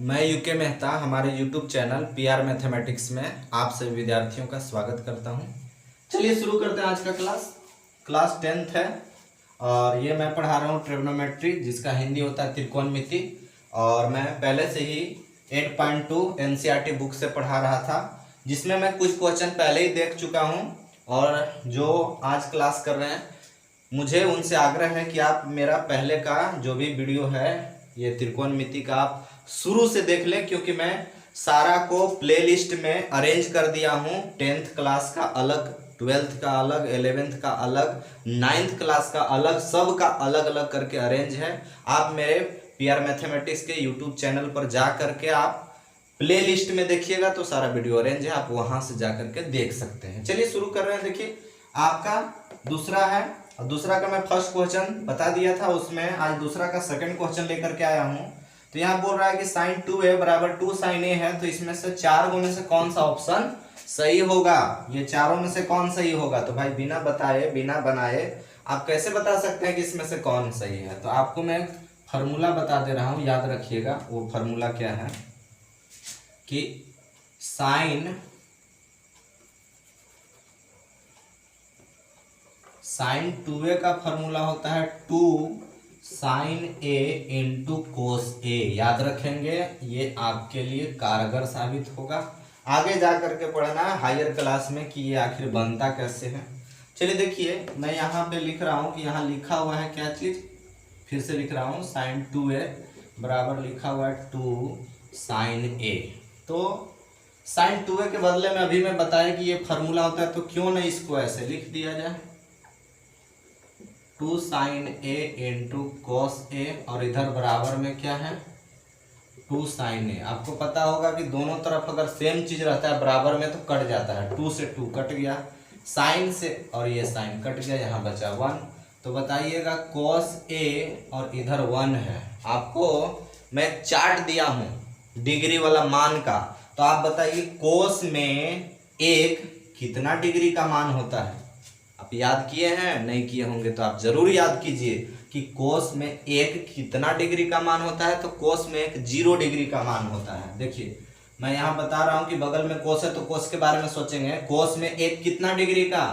मैं यूके मेहता हमारे YouTube channel PR mathematics में आप सभी विद्यार्थियों का स्वागत करता हूं। चलिए शुरू करते हैं आज का क्लास 10th है और ये मैं पढ़ा रहा हूं ट्रिग्नोमेट्री, जिसका हिंदी होता है त्रिकोणमिति। और मैं पहले से ही 8.2 एनसीईआरटी बुक से पढ़ा रहा था, जिसमें मैं कुछ क्वेश्चन पहले ही देख चुका हूँ। और जो आज क्लास कर रहे हैं, मुझे उनसे आग्रह है कि आप मेरा पहले का जो भी वीडियो है ये त्रिकोणमिति का आप शुरू से देख लें, क्योंकि मैं सारा को प्लेलिस्ट में अरेंज कर दिया हूँ। 10th क्लास का अलग, 12th का अलग, 11th का अलग, 9th क्लास का अलग, सब का अलग अलग करके अरेंज है। आप मेरे पीआर मैथमेटिक्स के यूट्यूब चैनल पर जा करके आप प्ले लिस्ट में देखिएगा तो सारा वीडियो अरेंज है, आप वहां से जा करके देख सकते हैं। चलिए शुरू कर रहे हैं। देखिए आपका दूसरा है, और दूसरा का मैं फर्स्ट क्वेश्चन बता दिया था, उसमें आज दूसरा का सेकंड क्वेश्चन लेकर के आया हूं। तो यहाँ बोल रहा है कि sin 2a बराबर 2 sin a है, तो इसमें से चार में से कौन सा ऑप्शन सही होगा? ये चारों में से कौन सही होगा? तो भाई बिना बताए बिना बनाए आप कैसे बता सकते हैं कि इसमें से कौन सही है? तो आपको मैं फॉर्मूला बता दे रहा हूं, याद रखिएगा। वो फॉर्मूला क्या है कि sin 2a का फॉर्मूला होता है 2 sin a into cos a। याद रखेंगे, ये आपके लिए कारगर साबित होगा। आगे जा करके पढ़ना हायर क्लास में कि ये आखिर बनता कैसे है। चलिए देखिए, मैं यहाँ पे लिख रहा हूँ कि यहाँ लिखा हुआ है क्या चीज, फिर से लिख रहा हूँ sin 2a बराबर लिखा हुआ है 2 sin a। तो sin 2a के बदले में अभी मैं बताया कि ये फॉर्मूला होता है, तो क्यों नहीं इसको ऐसे लिख दिया जाए, 2 sin a into cos a, और इधर बराबर में क्या है 2 sin a। आपको पता होगा कि दोनों तरफ अगर सेम चीज रहता है बराबर में तो कट जाता है, 2 से 2 कट गया, साइन से और ये साइन कट गया, यहाँ बचा 1। तो बताइएगा cos a और इधर 1 है। आपको मैं चार्ट दिया हूँ डिग्री वाला मान का, तो आप बताइए कोस में एक कितना डिग्री का मान होता है? आप याद किए हैं? नहीं किए होंगे तो आप जरूर याद कीजिए कि कोस में एक कितना डिग्री का मान होता है। तो कोस में एक 0 डिग्री का मान होता है। देखिए मैं यहाँ बता रहा हूँ कि बगल में कोस है तो कोस के बारे में सोचेंगे। कोस में एक कितना डिग्री का,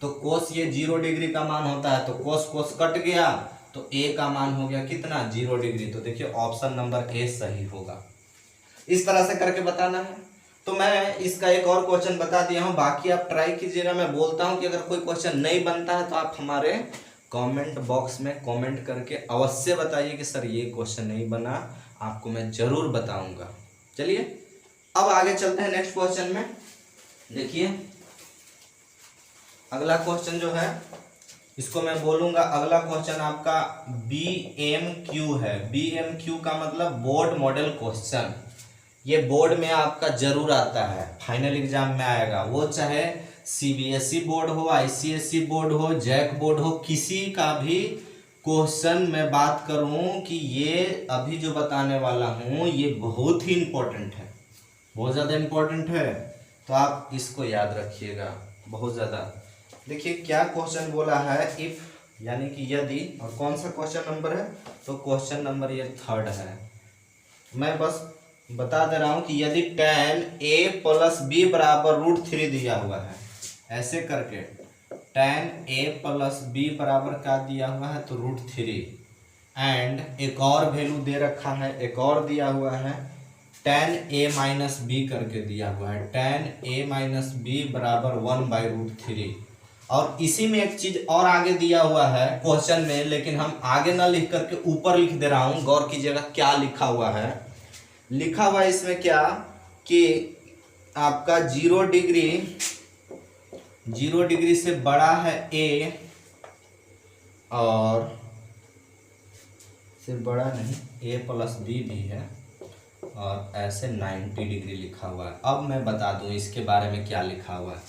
तो कोस ये 0 डिग्री का मान होता है, तो कोस कोस कट गया तो ए का मान हो गया कितना, 0 डिग्री। तो देखिए ऑप्शन नंबर ए सही होगा। इस तरह से करके बताना है। तो मैं इसका एक और क्वेश्चन बता दिया हूं, बाकी आप ट्राई कीजिएगा। मैं बोलता हूं कि अगर कोई क्वेश्चन नहीं बनता है तो आप हमारे कमेंट बॉक्स में कमेंट करके अवश्य बताइए कि सर ये क्वेश्चन नहीं बना, आपको मैं जरूर बताऊंगा। चलिए अब आगे चलते हैं नेक्स्ट क्वेश्चन में। देखिए अगला क्वेश्चन जो है, इसको मैं बोलूंगा, अगला क्वेश्चन आपका BMQ है। BMQ का मतलब बोर्ड मॉडल क्वेश्चन। ये बोर्ड में आपका जरूर आता है, फाइनल एग्जाम में आएगा, वो चाहे CBSE बोर्ड हो, ICSE बोर्ड हो, जैक बोर्ड हो, किसी का भी क्वेश्चन मैं बात करूं कि ये अभी जो बताने वाला हूं ये बहुत ही इंपॉर्टेंट है, बहुत ज़्यादा इंपॉर्टेंट है। तो आप इसको याद रखिएगा बहुत ज़्यादा। देखिए क्या क्वेश्चन बोला है, इफ यानी कि यदि, और कौन सा क्वेश्चन नंबर है, तो क्वेश्चन नंबर ये 3rd है। मैं बस बता दे रहा हूं कि यदि tan a प्लस b बराबर √3 दिया हुआ है, ऐसे करके tan a प्लस b बराबर क्या दिया हुआ है, तो √3, एंड एक और वैल्यू दे रखा है, एक और दिया हुआ है tan a माइनस b करके दिया हुआ है, tan a माइनस b बराबर 1/√3। और इसी में एक चीज और आगे दिया हुआ है क्वेश्चन में, लेकिन हम आगे ना लिख करके ऊपर लिख दे रहा हूं, गौर कीजिएगा क्या लिखा हुआ है। लिखा हुआ है इसमें क्या कि आपका 0 डिग्री से बड़ा है a, और सिर्फ बड़ा नहीं, a प्लस b भी है, और ऐसे 90 डिग्री लिखा हुआ है। अब मैं बता दूं इसके बारे में क्या लिखा हुआ है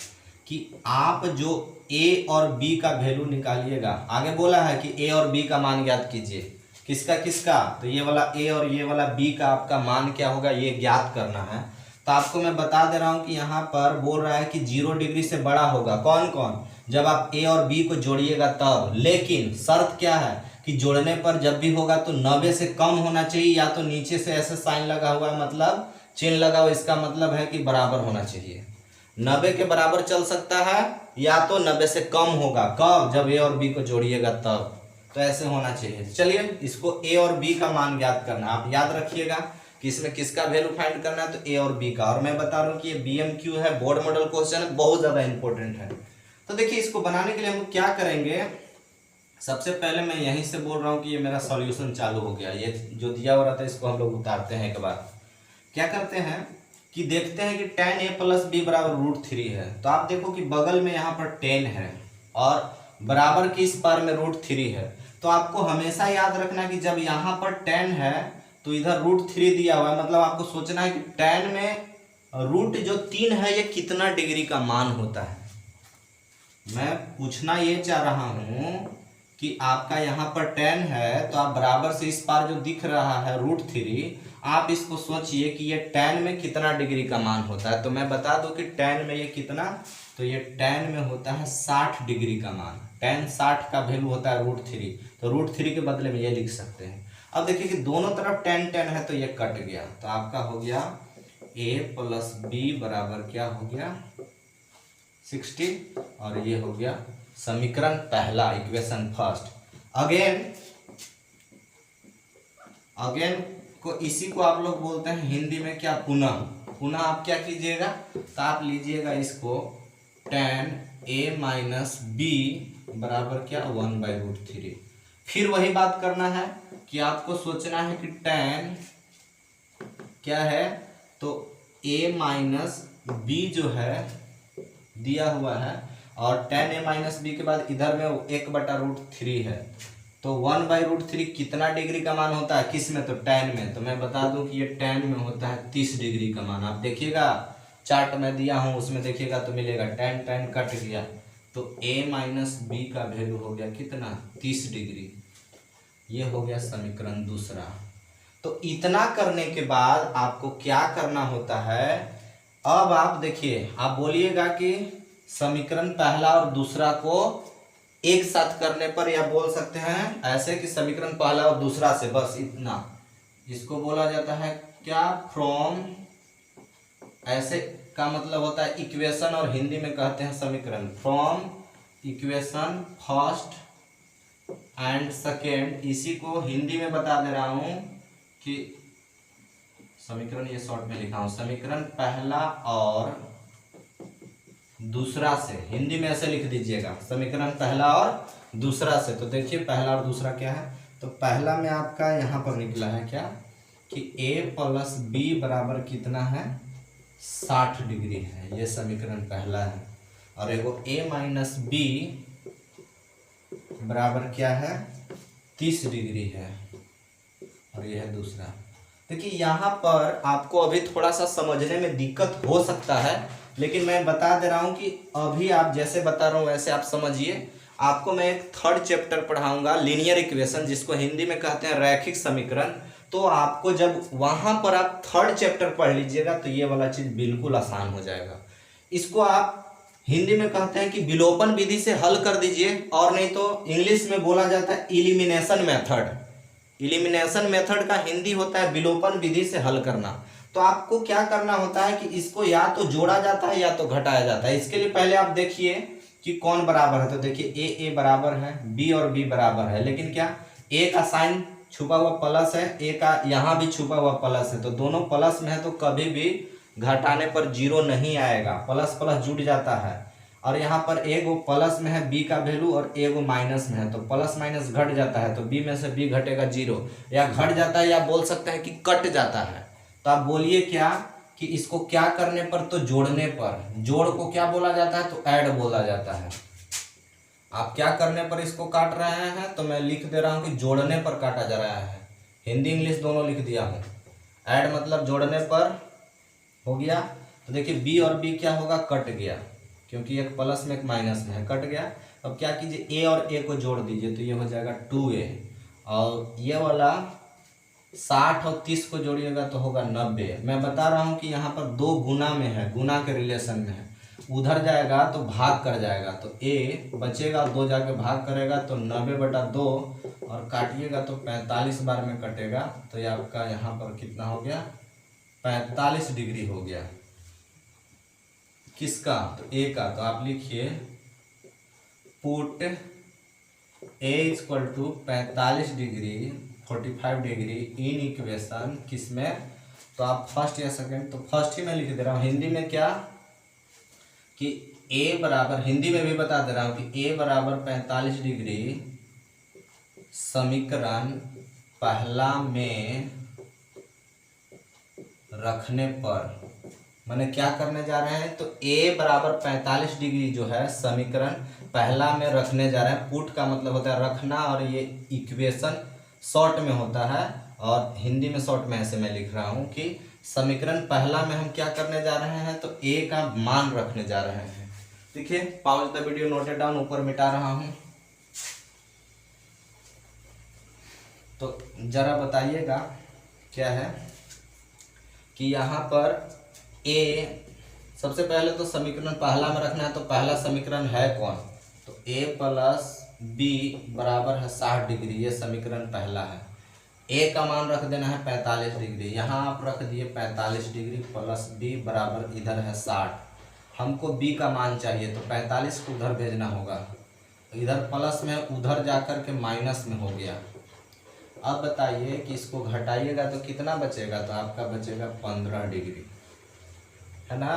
कि आप जो a और b का वैल्यू निकालिएगा, आगे बोला है कि a और b का मान ज्ञात कीजिए, किसका किसका, तो ये वाला a और ये वाला b का आपका मान क्या होगा ये ज्ञात करना है। तो तो आपको मैं बता दे रहा हूँ कि यहाँ पर बोल रहा है कि 0 डिग्री से बड़ा होगा। कौन कौन? जब आप ए और बी को जोड़िएगा तब। लेकिन शर्त क्या है कि जोड़ने पर जब भी होगा तो 90 से कम होना चाहिए, या तो नीचे से ऐसे साइन लगा हुआ है मतलब चिन्ह लगा हुआ, इसका मतलब है कि बराबर होना चाहिए। 90 के बराबर चल सकता है या तो 90 से कम होगा। कब? जब ए और बी को जोड़िएगा तब। तो ऐसे होना चाहिए। चलिए इसको ए और बी का मान ज्ञात करना, आप याद रखिएगा कि इसमें किसका वैल्यू फाइंड करना है, तो ए और बी का। और मैं बता रहा हूँ कि ये BMQ है, बोर्ड मॉडल क्वेश्चन है, बहुत ज्यादा इंपॉर्टेंट है। तो देखिए इसको बनाने के लिए हम क्या करेंगे, सबसे पहले मैं यहीं से बोल रहा हूँ कि ये मेरा सॉल्यूशन चालू हो गया। ये जो दिया हुआ रहता है इसको हम लोग उतारते हैं। एक बार क्या करते हैं कि देखते हैं कि tan a प्लस बी बराबर √3 है। तो आप देखो कि बगल में यहाँ पर 10 है और बराबर की इस पार में √3 है। तो आपको हमेशा याद रखना कि जब यहाँ पर 10 है तो इधर √3 दिया हुआ है, मतलब आपको सोचना है कि tan में रूट जो 3 है ये कितना डिग्री का मान होता है। मैं पूछना ये चाह रहा हूँ कि आपका यहाँ पर 10 है तो आप बराबर से इस पार जो दिख रहा है √3, आप इसको सोचिए कि ये tan में कितना डिग्री का मान होता है। तो मैं बता दूं कि tan में ये कितना, तो ये tan में होता है 60 डिग्री का मान। tan 60 का वैल्यू होता है √3, तो √3 के बदले में ये लिख सकते हैं। अब देखिए कि दोनों तरफ tan है तो ये कट गया, तो आपका हो गया a प्लस बी बराबर क्या हो गया 60, और ये हो गया समीकरण पहला, इक्वेशन फर्स्ट। अगेन को इसी को आप लोग बोलते हैं हिंदी में क्या, पुनः। पुनः आप क्या कीजिएगा, तो आप लीजिएगा इसको tan a माइनस बी बराबर क्या 1/√3। फिर वही बात करना है कि आपको सोचना है कि tan क्या है, तो a माइनस बी जो है दिया हुआ है, और tan a माइनस बी के बाद इधर में 1/√3 है। तो 1/√3 कितना डिग्री का मान होता है, किस में, तो tan में। तो मैं बता दूं कि ये tan में होता है 30 डिग्री का मान। आप देखिएगा चार्ट में दिया हूं उसमें देखिएगा तो मिलेगा tan कट गया, तो a माइनस बी का वैल्यू हो गया कितना 30 डिग्री। ये हो गया समीकरण दूसरा। तो इतना करने के बाद आपको क्या करना होता है, अब आप देखिए, आप बोलिएगा कि समीकरण पहला और दूसरा को एक साथ करने पर, या बोल सकते हैं ऐसे कि समीकरण पहला और दूसरा से, बस इतना, इसको बोला जाता है क्या, फ्रॉम। ऐसे का मतलब होता है इक्वेशन, और हिंदी में कहते हैं समीकरण। From equation first and second, इसी को हिंदी में बता दे रहा हूं कि समीकरण, ये शॉर्ट में लिखा हूं, समीकरण पहला और दूसरा से। हिंदी में ऐसे लिख दीजिएगा, समीकरण पहला और दूसरा से। तो देखिए पहला और दूसरा क्या है, तो पहला में आपका यहाँ पर निकला है क्या कि a प्लस बी बराबर कितना है 60 डिग्री है, ये समीकरण पहला है। और एगो a माइनस बी बराबर क्या है 30 डिग्री है, और यह है दूसरा। देखिए यहाँ पर आपको अभी थोड़ा सा समझने में दिक्कत हो सकता है, लेकिन मैं बता दे रहा हूँ कि अभी आप जैसे बता रहा हूँ वैसे आप समझिए। आपको मैं एक थर्ड चैप्टर पढ़ाऊंगा, लीनियर इक्वेशन, जिसको हिंदी में कहते हैं रैखिक समीकरण। तो आपको जब वहां पर आप थर्ड चैप्टर पढ़ लीजिएगा तो ये वाला चीज बिल्कुल आसान हो जाएगा। इसको आप हिंदी में कहते हैं कि विलोपन विधि से हल कर दीजिए, और नहीं तो इंग्लिश में बोला जाता है इलिमिनेशन मेथड। इलिमिनेशन मेथड का हिंदी होता है विलोपन विधि से हल करना। तो आपको क्या करना होता है कि इसको या तो जोड़ा जाता है या तो घटाया जाता है। इसके लिए पहले आप देखिए कि कौन बराबर है, तो देखिए a बराबर है, b और b बराबर है, लेकिन क्या a का साइन छुपा हुआ प्लस है, a का यहाँ भी छुपा हुआ प्लस है, तो दोनों प्लस में है तो कभी भी घटाने पर 0 नहीं आएगा, प्लस प्लस जुड़ जाता है। और यहाँ पर एगो प्लस में है b का वैल्यू और एगो माइनस में है, तो प्लस माइनस घट जाता है, तो b में से b घटेगा 0, या घट जाता है या बोल सकते हैं कि कट जाता है। तो आप बोलिए क्या कि इसको क्या करने पर, तो जोड़ने पर। जोड़ को क्या बोला जाता है, तो ऐड बोला जाता है। आप क्या करने पर इसको काट रहे हैं, तो मैं लिख दे रहा हूं कि जोड़ने पर काटा जा रहा है। हिंदी इंग्लिश दोनों लिख दिया हूं। ऐड मतलब जोड़ने पर हो गया। तो देखिए b और b क्या होगा, कट गया, क्योंकि एक प्लस में एक माइनस में है, कट गया। अब क्या कीजिए a और a को जोड़ दीजिए, तो ये हो जाएगा 2a, और ये वाला 60 और 30 को जोड़िएगा तो होगा 90। मैं बता रहा हूँ कि यहाँ पर 2 गुना में है, गुना के रिलेशन में है। उधर जाएगा तो भाग कर जाएगा, तो a बचेगा, 2 जाके भाग करेगा तो 90/2 और काटिएगा तो 45 बार में कटेगा। तो ये आपका यहाँ पर कितना हो गया, 45 डिग्री हो गया। किसका, तो a का। तो आप लिखिए put a = 45 degree 45 degree in equation किसमें, तो आप फर्स्ट या सेकंड, तो फर्स्ट ही मैं लिख दे रहा हूँ। हिंदी में क्या कि a बराबर, हिंदी में भी बता दे रहा हूँ कि a बराबर 45 डिग्री समीकरण पहला में रखने पर, मैंने क्या करने जा रहे हैं, तो a बराबर 45 डिग्री जो है समीकरण पहला में रखने जा रहे हैं। पुट का मतलब होता है रखना, और ये इक्वेशन शॉर्ट में होता है, और हिंदी में शॉर्ट में ऐसे मैं लिख रहा हूँ कि समीकरण पहला में हम क्या करने जा रहे हैं, तो a का मान रखने जा रहे हैं। देखिए, pause the video, note it down, ऊपर मिटा रहा हूँ। तो जरा बताइएगा क्या है कि यहाँ पर a, सबसे पहले तो समीकरण पहला में रखना है, तो पहला समीकरण है कौन, तो a + b बराबर है 60 डिग्री, ये समीकरण पहला है। a का मान रख देना है 45 डिग्री, यहाँ आप रख दिए 45 डिग्री प्लस b बराबर इधर है 60। हमको b का मान चाहिए, तो 45 को उधर भेजना होगा, इधर प्लस में उधर जाकर के माइनस में हो गया। अब बताइए कि इसको घटाइएगा तो कितना बचेगा, तो आपका बचेगा 15 डिग्री, है ना।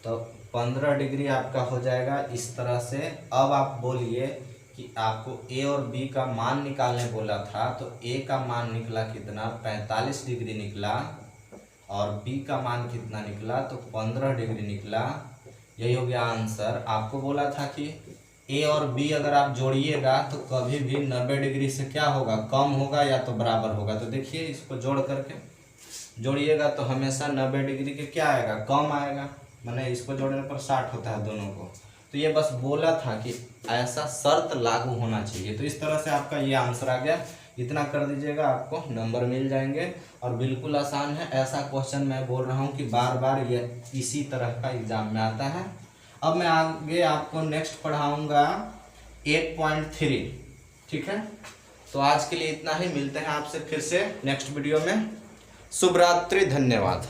तो 15 डिग्री आपका हो जाएगा इस तरह से। अब आप बोलिए कि आपको a और b का मान निकालने बोला था, तो a का मान निकला कितना, 45 डिग्री निकला, और b का मान कितना निकला, तो 15 डिग्री निकला। यही हो गया आंसर। आपको बोला था कि a और b अगर आप जोड़िएगा तो कभी भी 90 डिग्री से क्या होगा, कम होगा या तो बराबर होगा। तो देखिए, इसको जोड़ करके जोड़िएगा तो हमेशा 90 डिग्री के क्या आएगा, कम आएगा, मैंने इसको जोड़ने पर 60 होता है दोनों को। तो ये बस बोला था कि ऐसा शर्त लागू होना चाहिए। तो इस तरह से आपका ये आंसर आ गया। इतना कर दीजिएगा, आपको नंबर मिल जाएंगे, और बिल्कुल आसान है। ऐसा क्वेश्चन मैं बोल रहा हूँ कि बार बार ये इसी तरह का एग्जाम में आता है। अब मैं आगे आपको नेक्स्ट पढ़ाऊँगा 8.3, ठीक है। तो आज के लिए इतना ही, मिलते हैं आपसे फिर से नेक्स्ट वीडियो में। शुभ रात्रि, धन्यवाद।